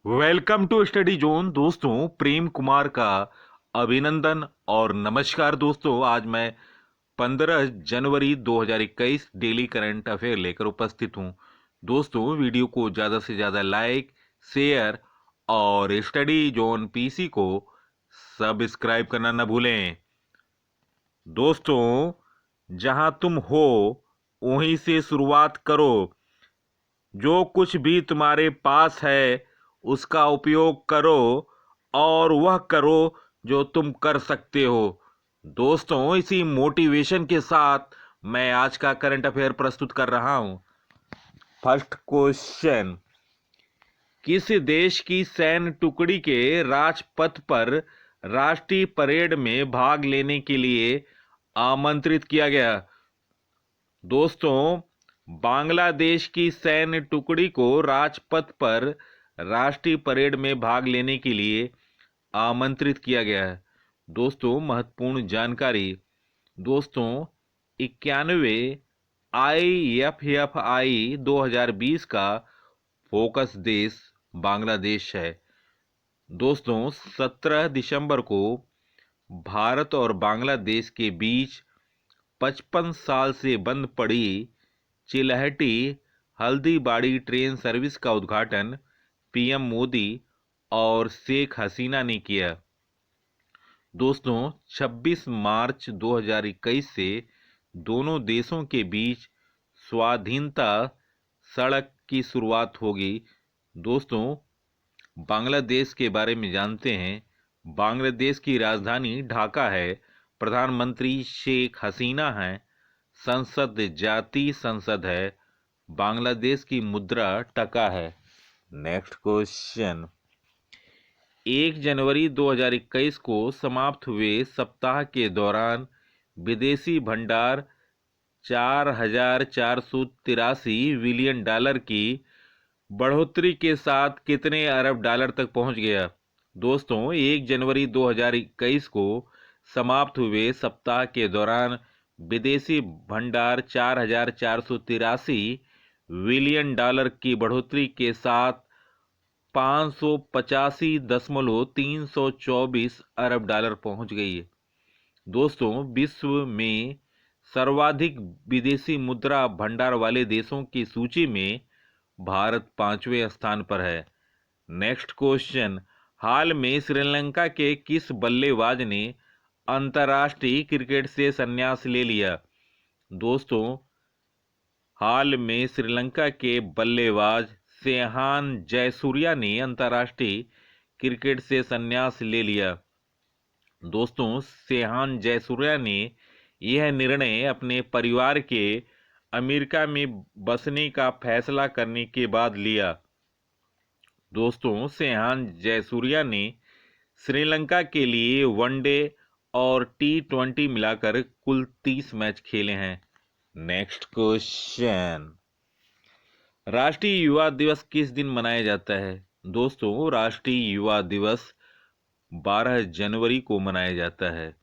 Welcome to study zone. दोस्तों, प्रेम कुमार का अभिनंदन और नमस्कार। दोस्तों, आज मैं 15 जनवरी 2021 डेली करंट अफेयर लेकर उपस्थित हूं। दोस्तों, वीडियो को ज़्यादा से ज़्यादा लाइक, शेयर और स्टडी जोन पीसी को सब्सक्राइब करना न भूलें। दोस्तों, जहां तुम हो वहीं से शुरुआत करो। जो कुछ भी तुम्हारे पास है उसका उपयोग करो और वह करो जो तुम कर सकते हो। दोस्तों, इसी मोटिवेशन के साथ मैं आज का करंट अफेयर प्रस्तुत कर रहा हूं। फर्स्ट क्वेश्चन, किस देश की सैन्य टुकड़ी के राजपथ पर राष्ट्रीय परेड में भाग लेने के लिए आमंत्रित किया गया? दोस्तों, बांग्लादेश की सैन्य टुकड़ी को राजपथ पर राष्ट्रीय परेड में भाग लेने के लिए आमंत्रित किया गया है। दोस्तों, महत्वपूर्ण जानकारी। दोस्तों, 91वें IFFI 2020 का फोकस देश बांग्लादेश है। दोस्तों, 17 दिसंबर को भारत और बांग्लादेश के बीच 55 साल से बंद पड़ी चिलहटी हल्दीबाड़ी ट्रेन सर्विस का उद्घाटन पीएम मोदी और शेख हसीना ने किया। दोस्तों, 26 मार्च 2021 से दोनों देशों के बीच स्वाधीनता सड़क की शुरुआत होगी। दोस्तों, बांग्लादेश के बारे में जानते हैं। बांग्लादेश की राजधानी ढाका है। प्रधानमंत्री शेख हसीना हैं। संसद जातीय संसद है। बांग्लादेश की मुद्रा टका है। नेक्स्ट क्वेश्चन, 1 जनवरी 2021 को समाप्त हुए सप्ताह के दौरान विदेशी भंडार $4,483 बिलियन की बढ़ोतरी के साथ कितने अरब डॉलर तक पहुंच गया? दोस्तों, 1 जनवरी 2021 को समाप्त हुए सप्ताह के दौरान विदेशी भंडार $4,483 बिलियन की बढ़ोतरी के साथ 585,324 अरब डॉलर पहुंच गई है। दोस्तों, विश्व में सर्वाधिक विदेशी मुद्रा भंडार वाले देशों की सूची में भारत 5वें स्थान पर है। नेक्स्ट क्वेश्चन, हाल में श्रीलंका के किस बल्लेबाज ने अंतर्राष्ट्रीय क्रिकेट से संन्यास ले लिया? दोस्तों, हाल में श्रीलंका के बल्लेबाज सेहान जयसूर्या ने अंतर्राष्ट्रीय क्रिकेट से संन्यास ले लिया। दोस्तों, सेहान जयसूर्या ने यह निर्णय अपने परिवार के अमेरिका में बसने का फैसला करने के बाद लिया। दोस्तों, सेहान जयसूर्या ने श्रीलंका के लिए वनडे और T20 मिलाकर कुल 30 मैच खेले हैं। नेक्स्ट क्वेश्चन, राष्ट्रीय युवा दिवस किस दिन मनाया जाता है? दोस्तों, राष्ट्रीय युवा दिवस 12 जनवरी को मनाया जाता है।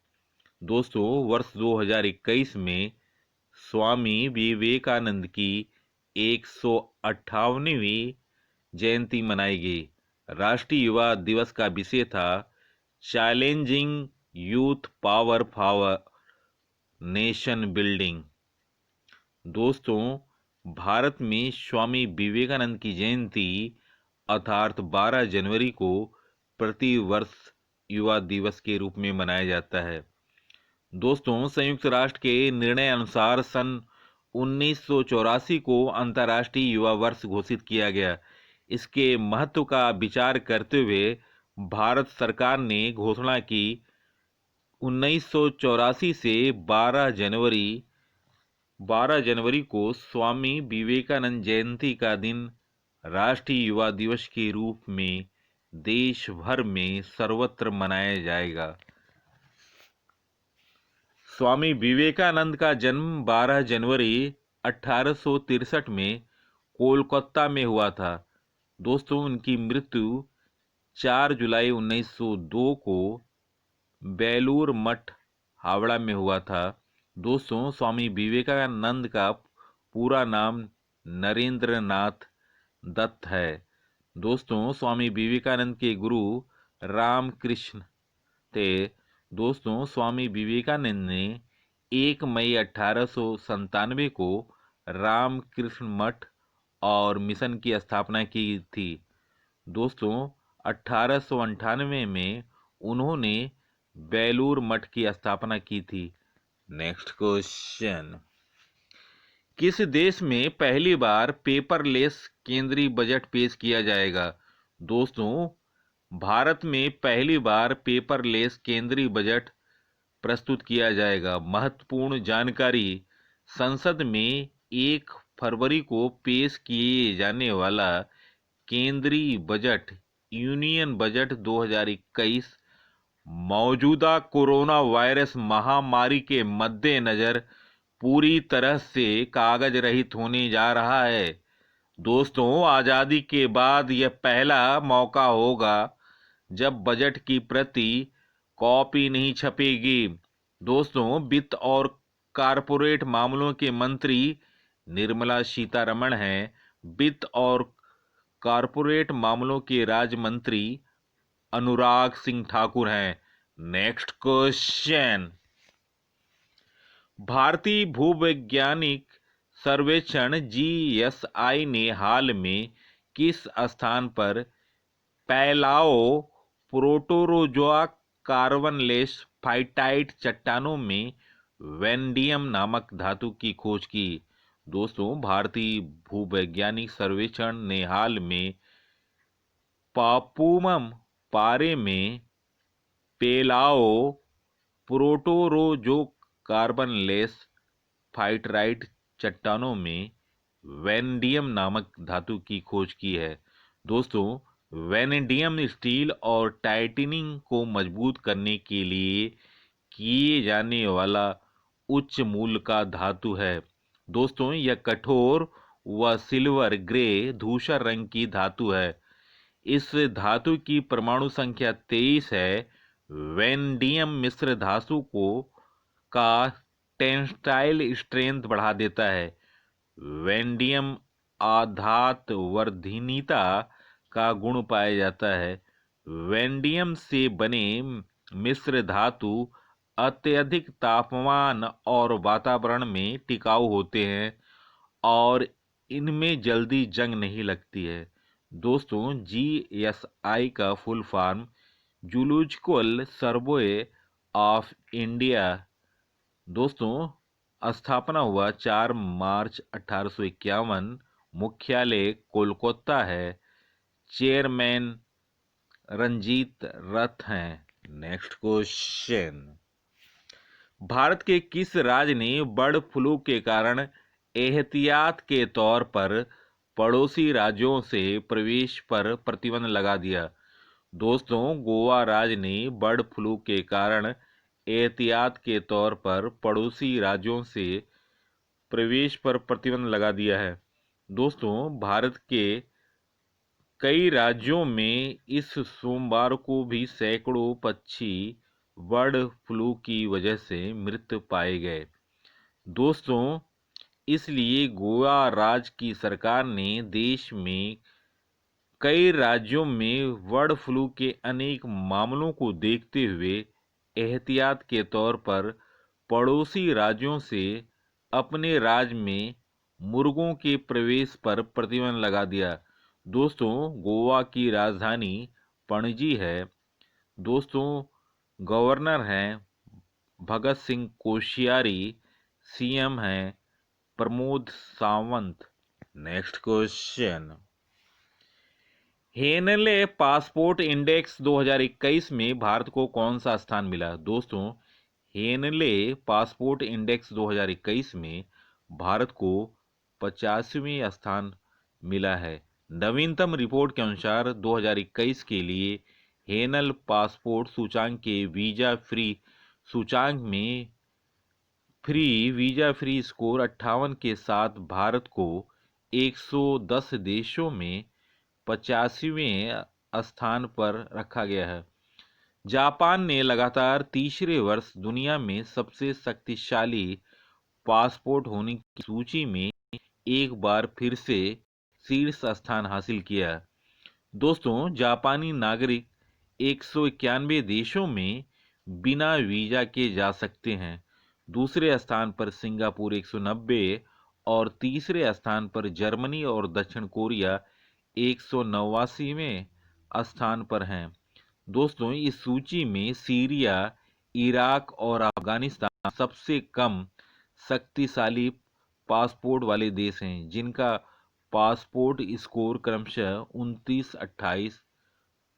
दोस्तों, वर्ष 2021 में स्वामी विवेकानंद की 158वीं जयंती मनाई गई। राष्ट्रीय युवा दिवस का विषय था challenging youth power for nation building. दोस्तों, भारत में स्वामी विवेकानंद की जयंती अर्थात 12 जनवरी को प्रति वर्ष युवा दिवस के रूप में मनाया जाता है। दोस्तों, संयुक्त राष्ट्र के निर्णय अनुसार सन 1984 को अंतर्राष्ट्रीय युवा वर्ष घोषित किया गया। इसके महत्व का विचार करते हुए भारत सरकार ने घोषणा की 1984 से 12 जनवरी को स्वामी विवेकानंद जयंती का दिन राष्ट्रीय युवा दिवस के रूप में देश भर में सर्वत्र मनाया जाएगा। स्वामी विवेकानंद का जन्म 12 जनवरी 1863 में कोलकाता में हुआ था। दोस्तों, उनकी मृत्यु 4 जुलाई 1902 को बेलूर मठ हावड़ा में हुआ था। दोस्तों, स्वामी विवेकानंद का पूरा नाम नरेंद्र नाथ दत्त है। दोस्तों स्वामी विवेकानंद के गुरु रामकृष्ण थे। दोस्तों स्वामी विवेकानंद ने 1 मई 1897 को रामकृष्ण मठ और मिशन की स्थापना की थी। दोस्तों 1898 में उन्होंने बेलूर मठ की स्थापना की थी। नेक्स्ट क्वेश्चन, किस देश में पहली बार पेपरलेस केंद्रीय बजट पेश किया जाएगा? दोस्तों भारत में पहली बार पेपरलेस केंद्रीय बजट प्रस्तुत किया जाएगा। महत्वपूर्ण जानकारी, संसद में 1 फरवरी को पेश किए जाने वाला केंद्रीय बजट यूनियन बजट 2021 मौजूदा कोरोना वायरस महामारी के मद्देनजर पूरी तरह से कागज रहित होने जा रहा है। दोस्तों आज़ादी के बाद यह पहला मौका होगा जब बजट की प्रति कॉपी नहीं छपेगी। दोस्तों वित्त और कारपोरेट मामलों के मंत्री निर्मला सीतारमण हैं। वित्त और कारपोरेट मामलों के राज्य मंत्री अनुराग सिंह ठाकुर हैं। नेक्स्ट क्वेश्चन, भारतीय भूवैज्ञानिक सर्वेक्षण जीएसआई ने हाल में किस स्थान पर पैलाओ प्रोटोरोजोआ कार्बनलेस फाइटाइट चट्टानों में वैनडियम नामक धातु की खोज की? दोस्तों भारतीय भूवैज्ञानिक सर्वेक्षण ने हाल में पापुमम पारे में पेलाओ प्रोटोरोजो कार्बनलेस फाइटराइट चट्टानों में वैनडियम नामक धातु की खोज की है। दोस्तों वैनेडियम स्टील और टाइटेनियम को मजबूत करने के लिए किए जाने वाला उच्च मूल्य का धातु है। दोस्तों यह कठोर व सिल्वर ग्रे धूसर रंग की धातु है। इस धातु की परमाणु संख्या 23 है। वैनडियम मिश्र धातु को का टेंसाइल स्ट्रेंथ बढ़ा देता है। वैनडियम आघात वर्धनीयता का गुण पाया जाता है। वैनडियम से बने मिश्र धातु अत्यधिक तापमान और वातावरण में टिकाऊ होते हैं और इनमें जल्दी जंग नहीं लगती है। दोस्तों जीएसआई का full form zoological survey of India. दोस्तों स्थापना हुआ 4 मार्च 1851। मुख्यालय कोलकाता है। चेयरमैन रंजीत रथ हैं। नेक्स्ट क्वेश्चन, भारत के किस राज्य ने बर्ड फ्लू के कारण एहतियात के तौर पर पड़ोसी राज्यों से प्रवेश पर प्रतिबंध लगा दिया? दोस्तों गोवा राज्य ने बर्ड फ्लू के कारण एहतियात के तौर पर पड़ोसी राज्यों से प्रवेश पर प्रतिबंध लगा दिया है। दोस्तों भारत के कई राज्यों में इस सोमवार को भी सैकड़ों पक्षी बर्ड फ्लू की वजह से मृत पाए गए। दोस्तों इसलिए गोवा राज्य की सरकार ने देश में कई राज्यों में बर्ड फ्लू के अनेक मामलों को देखते हुए एहतियात के तौर पर पड़ोसी राज्यों से अपने राज्य में मुर्गों के प्रवेश पर प्रतिबंध लगा दिया। दोस्तों गोवा की राजधानी पणजी है। दोस्तों गवर्नर हैं भगत सिंह कोश्यारी। सीएम हैं Pramod Sawant. Next question, Henley passport index 2021 में भारत को कौन सा स्थान मिला? दोस्तों हेनले पासपोर्ट इंडेक्स 2021 में भारत को 85वें स्थान मिला है। नवीनतम रिपोर्ट के अनुसार 2021 के लिए हेनल पासपोर्ट सूचांक के वीजा फ्री सूचांक में वीजा फ्री स्कोर 58 के साथ भारत को 110 देशों में 85वें स्थान पर रखा गया है। जापान ने लगातार तीसरे वर्ष दुनिया में सबसे शक्तिशाली पासपोर्ट होने की सूची में एक बार फिर से शीर्ष स्थान हासिल किया। दोस्तों, जापानी नागरिक 191 देशों में बिना वीजा के जा सकते हैं। दूसरे स्थान पर सिंगापुर 190 और तीसरे स्थान पर जर्मनी और दक्षिण कोरिया 189वें स्थान पर हैं। दोस्तों, इस सूची में सीरिया, इराक और अफगानिस्तान सबसे कम शक्तिशाली पासपोर्ट वाले देश हैं, जिनका पासपोर्ट स्कोर क्रमशः 29, 28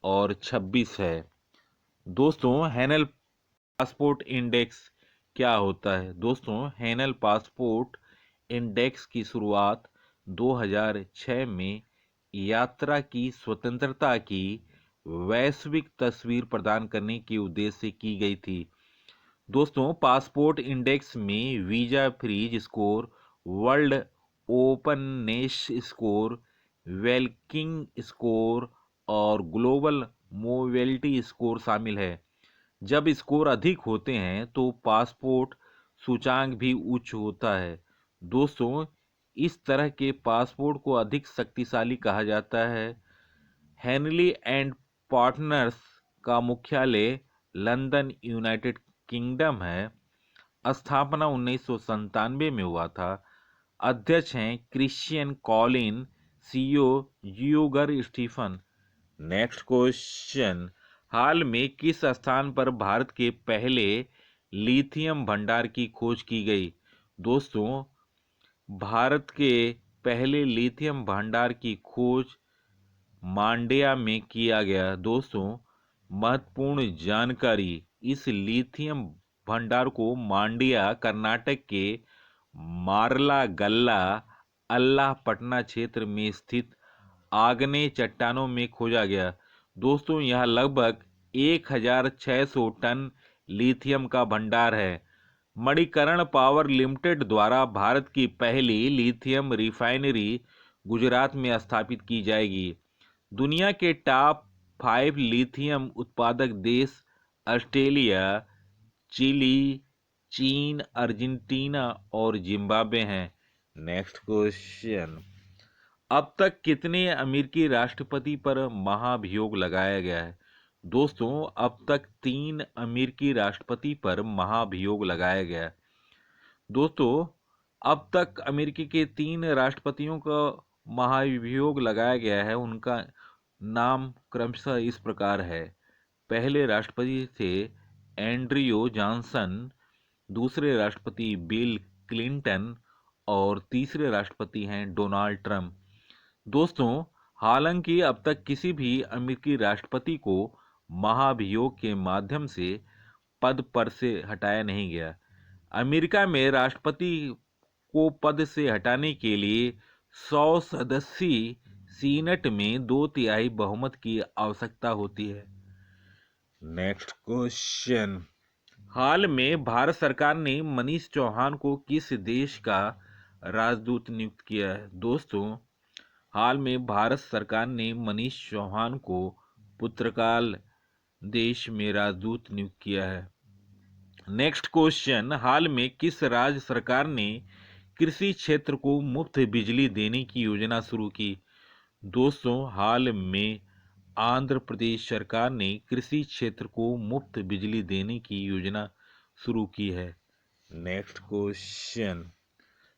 और 26 है। दोस्तों, हैनल पासपोर्ट इंडेक्स क्या होता है? दोस्तों, हैनल पासपोर्ट इंडेक्स की शुरुआत 2006 में यात्रा की स्वतंत्रता की वैश्विक तस्वीर प्रदान करने के उद्देश्य से की गई थी। दोस्तों, पासपोर्ट इंडेक्स में visa free score, world openness score, welcoming score और ग्लोबल मोबिलिटी स्कोर शामिल है। जब स्कोर अधिक होते हैं तो पासपोर्ट सूचांक भी उच्च होता है। दोस्तों, इस तरह के पासपोर्ट को अधिक शक्तिशाली कहा जाता है। हेनली एंड पार्टनर्स का मुख्यालय लंदन, यूनाइटेड किंगडम है। स्थापना 1997 में हुआ था। अध्यक्ष हैं क्रिश्चियन कॉलिन, सीईओ यूगर स्टीफन। नेक्स्ट क्वेश्चन, हाल में किस स्थान पर भारत के पहले लिथियम भंडार की खोज की गई? दोस्तों, भारत के पहले लिथियम भंडार की खोज मांड्या में किया गया। दोस्तों, महत्वपूर्ण जानकारी, इस लिथियम भंडार को मांड्या, कर्नाटक के मारलागल्ला अल्लापट्टना क्षेत्र में स्थित आग्नेय चट्टानों में खोजा गया। दोस्तों, यह लगभग 1600 टन लिथियम का भंडार है। मणिकर्ण पावर लिमिटेड द्वारा भारत की पहली लिथियम रिफाइनरी गुजरात में स्थापित की जाएगी। दुनिया के टॉप 5 लिथियम उत्पादक देश ऑस्ट्रेलिया, चिली, चीन, अर्जेंटीना और जिम्बाब्वे हैं। नेक्स्ट क्वेश्चन, अब तक कितने अमेरिकी राष्ट्रपति पर महाभियोग लगाया गया है? दोस्तों, अब तक 3 अमेरिकी राष्ट्रपति पर महाभियोग लगाया गया है। दोस्तों, अब तक अमेरिकी के 3 राष्ट्रपतियों का महाभियोग लगाया गया है। उनका नाम क्रमशः इस प्रकार है। पहले राष्ट्रपति थे एंड्रयू जॉनसन, दूसरे राष्ट्रपति बिल क्लिंटन और तीसरे राष्ट्रपति हैं डोनाल्ड ट्रंप। दोस्तों, हालांकि अब तक किसी भी अमेरिकी राष्ट्रपति को महाभियोग के माध्यम से पद पर से हटाया नहीं गया। अमेरिका में राष्ट्रपति को पद से हटाने के लिए 100 सदस्यीय सीनेट में 2/3 बहुमत की आवश्यकता होती है। नेक्स्ट क्वेश्चन, हाल में भारत सरकार ने मनीष चौहान को किस देश का राजदूत नियुक्त किया है? दोस्तों, हाल में भारत सरकार ने मनीष चौहान को पुर्तगाल देश में राजदूत नियुक्त किया है। नेक्स्ट क्वेश्चन, हाल में किस राज्य सरकार ने कृषि क्षेत्र को मुफ्त बिजली देने की योजना शुरू की? दोस्तों, हाल में आंध्र प्रदेश सरकार ने कृषि क्षेत्र को मुफ्त बिजली देने की योजना शुरू की है। नेक्स्ट क्वेश्चन,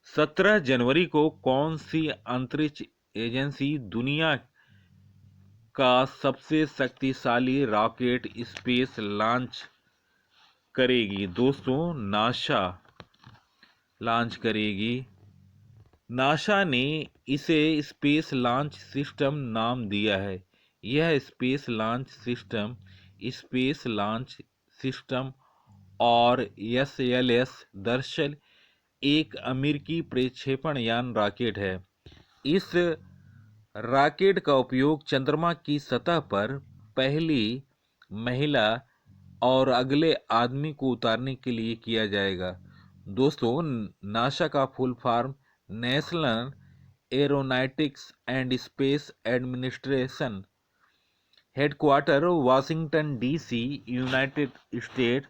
17 जनवरी को कौन सी अंतरिक्ष एजेंसी दुनिया का सबसे शक्तिशाली रॉकेट स्पेस लॉन्च करेगी? दोस्तों, नासा लॉन्च करेगी। नासा ने इसे स्पेस लॉन्च सिस्टम नाम दिया है। यह स्पेस लॉन्च सिस्टम और SLS दरअसल एक अमेरिकी प्रक्षेपण यान रॉकेट है। इस रॉकेट का उपयोग चंद्रमा की सतह पर पहली महिला और अगले आदमी को उतारने के लिए किया जाएगा। दोस्तों, नासा का full form national aeronautics and space administration, headquarter Washington DC, United state.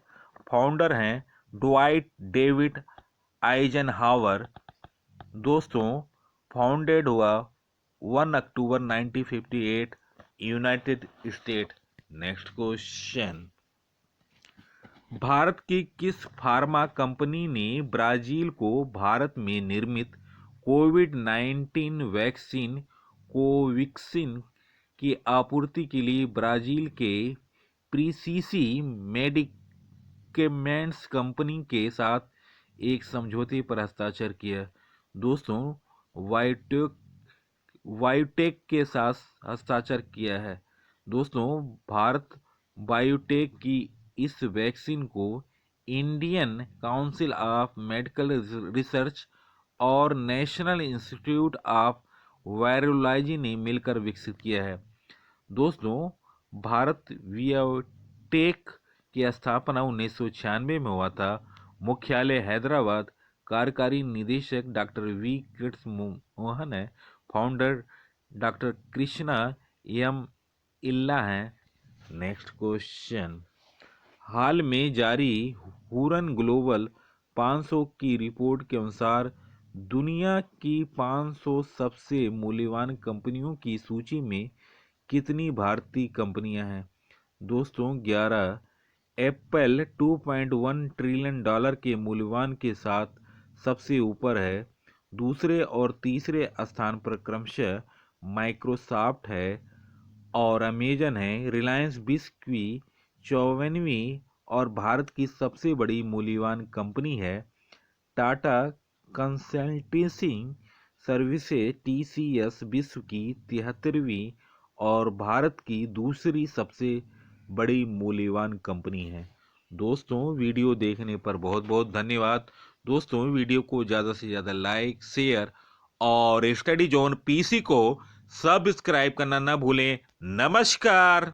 Founder हैं ड्वाइट डेविड आइजनहावर। दोस्तों, फाउंडेड हुआ 1 अक्टूबर 1958 United state. Next question, Bharat की किस फार्मा कंपनी ने ब्राजील को भारत में निर्मित कोविड-19 वैक्सीन कोवैक्सीन की आपूर्ति के लिए ब्राजील के प्रिसीसी मेडिकेमेंट्स कंपनी के साथ एक समझौते पर हस्ताक्षर किया? दोस्तों, वाइटेक बायोटेक के साथ हस्ताक्षर किया है। दोस्तों, भारत बायोटेक की इस वैक्सीन को Indian council of medical research और नेशनल इंस्टीट्यूट ऑफ वायरोलॉजी ने मिलकर विकसित किया है। दोस्तों, भारत बायोटेक की स्थापना 1996 में हुआ था। मुख्यालय हैदराबाद। कार्यकारी निदेशक डॉक्टर वी कृष्ण मोहन है। फाउंडर डॉक्टर कृष्णा एम इल्ला हैं। नेक्स्ट क्वेश्चन, हाल में जारी हुरन ग्लोबल 500 की रिपोर्ट के अनुसार दुनिया की 500 सबसे मूल्यवान कंपनियों की सूची में कितनी भारतीय कंपनियां हैं? दोस्तों, 11। एप्पल 2.1 ट्रिलियन डॉलर के मूल्यवान के साथ सबसे ऊपर है। दूसरे और तीसरे स्थान पर क्रमशः माइक्रोसॉफ्ट है और अमेजन है। रिलायंस 20वीं 54वीं और भारत की सबसे बड़ी मूल्यवान कंपनी है। टाटा कंसल्टेंसी सर्विसेज TCS विश्व की 73वीं और भारत की दूसरी सबसे बड़ी मूल्यवान कंपनी है। दोस्तों, वीडियो देखने पर बहुत बहुत धन्यवाद। दोस्तों, वीडियो को ज़्यादा से ज़्यादा लाइक, शेयर और स्टडी जोन PC को सब्सक्राइब करना ना भूलें। नमस्कार।